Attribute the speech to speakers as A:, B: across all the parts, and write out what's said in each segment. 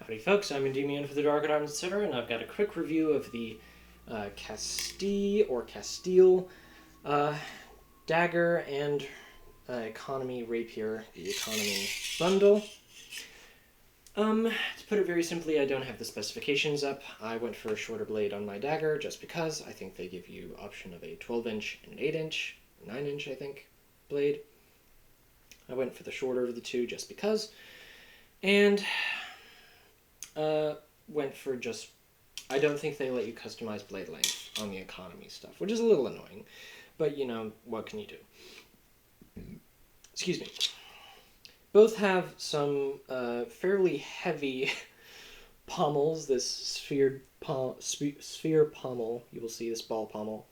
A: Howdy folks, I'm Endymion for the Dork-at-Arms, etc., and I've got a quick review of the Castille dagger and economy rapier, the economy bundle. To put it very simply, I don't have the specifications up. I went for a shorter blade on my dagger just because I think they give you option of a 12-inch and an 8-inch, 9-inch I think, blade. I went for the shorter of the two just because, and went for just, I don't think they let you customize blade length on the economy stuff, which is a little annoying, but you know, what can you do? Excuse me. Both have some fairly heavy pommels, this sphere pommel, you will see this ball pommel.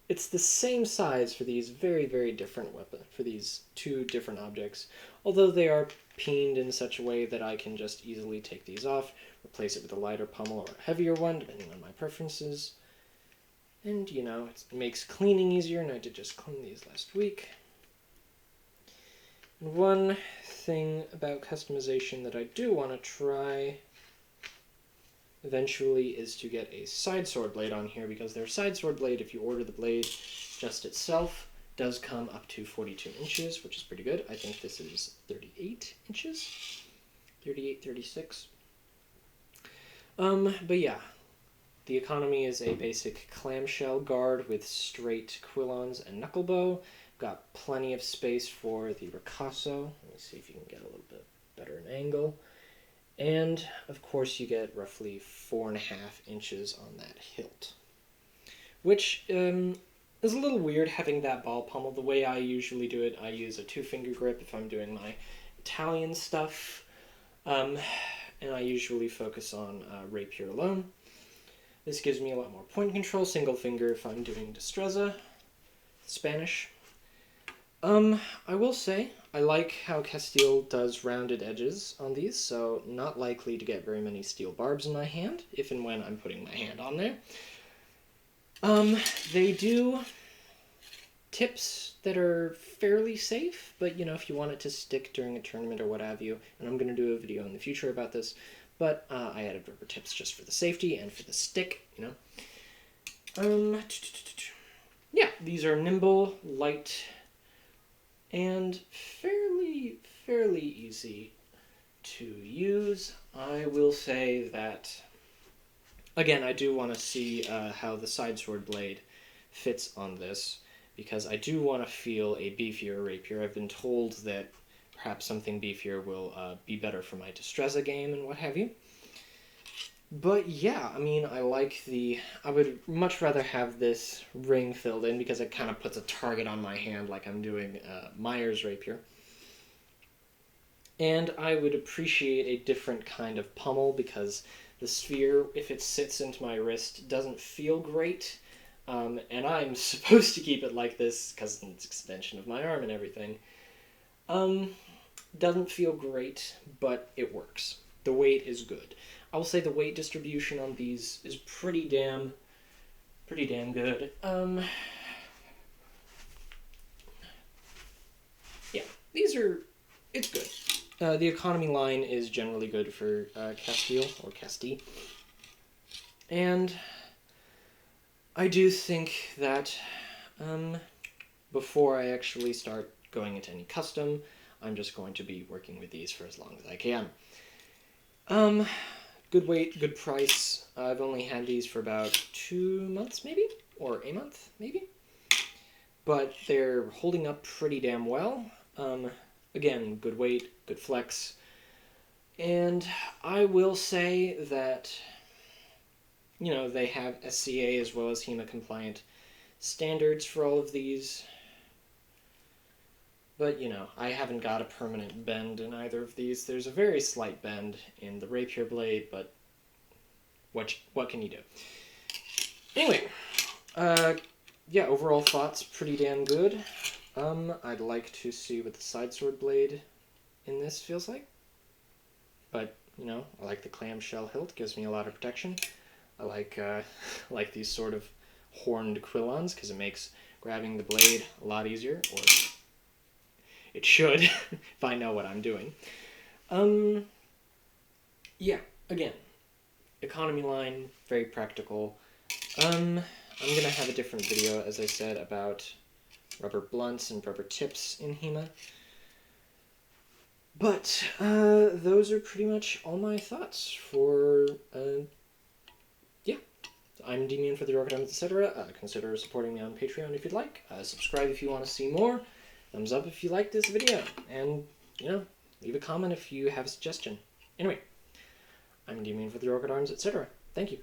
A: It's the same size for these very, very different weapons, for these two different objects, although they are peened in such a way that I can just easily take these off, replace it with a lighter pommel or a heavier one, depending on my preferences. And, you know, it makes cleaning easier, and I did just clean these last week. And one thing about customization that I do want to try eventually is to get a side sword blade on here, because their side sword blade, if you order the blade just itself, does come up to 42 inches, which is pretty good. I think this is 38 inches, 38, 36. But yeah, the economy is a basic clamshell guard with straight quillons and knuckle bow. Got plenty of space for the ricasso. Let me see if you can get a little bit better an angle. And, of course, you get roughly 4.5 inches on that hilt. Which is a little weird having that ball pommel. The way I usually do it, I use a 2-finger grip if I'm doing my Italian stuff. And I usually focus on rapier alone. This gives me a lot more point control, single finger if I'm doing destreza, Spanish. I will say, I like how Castille does rounded edges on these, so not likely to get very many steel barbs in my hand, if and when I'm putting my hand on there. They do tips that are fairly safe, but, you know, if you want it to stick during a tournament or what have you, and I'm going to do a video in the future about this, but I added rubber tips just for the safety and for the stick, you know. Yeah, these are nimble, light, and fairly easy to use. I will say that, again, I do want to see how the side sword blade fits on this, because I do want to feel a beefier rapier. I've been told that perhaps something beefier will be better for my destreza game and what have you. But yeah, I mean, I would much rather have this ring filled in, because it kind of puts a target on my hand like I'm doing Meyer's rapier. And I would appreciate a different kind of pommel, because the sphere, if it sits into my wrist, doesn't feel great. And I'm supposed to keep it like this, because it's an extension of my arm and everything. Doesn't feel great, but it works. The weight is good. I will say the weight distribution on these is pretty damn good. Yeah, it's good. The economy line is generally good for Castille, or Castille. And I do think that before I actually start going into any custom, I'm just going to be working with these for as long as I can. Good weight, good price. I've only had these for about 2 months, maybe? Or a month, maybe? But they're holding up pretty damn well. Again, good weight, good flex. And I will say that, you know, they have SCA as well as HEMA compliant standards for all of these. But, you know, I haven't got a permanent bend in either of these. There's a very slight bend in the rapier blade, but what can you do? Anyway, yeah, overall thoughts pretty damn good. I'd like to see what the side sword blade in this feels like. But, you know, I like the clamshell hilt, gives me a lot of protection. I like these sort of horned quillons, because it makes grabbing the blade a lot easier, or it should, if I know what I'm doing. Yeah, again, economy line, very practical. I'm gonna have a different video, as I said, about rubber blunts and rubber tips in HEMA. But those are pretty much all my thoughts for, yeah. I'm Demian for the Dork-at-Arms, etc. Consider supporting me on Patreon if you'd like. Subscribe if you want to see more. Thumbs up if you like this video. And, you know, leave a comment if you have a suggestion. Anyway, I'm Demian for the Dork-at-Arms, etc. Thank you.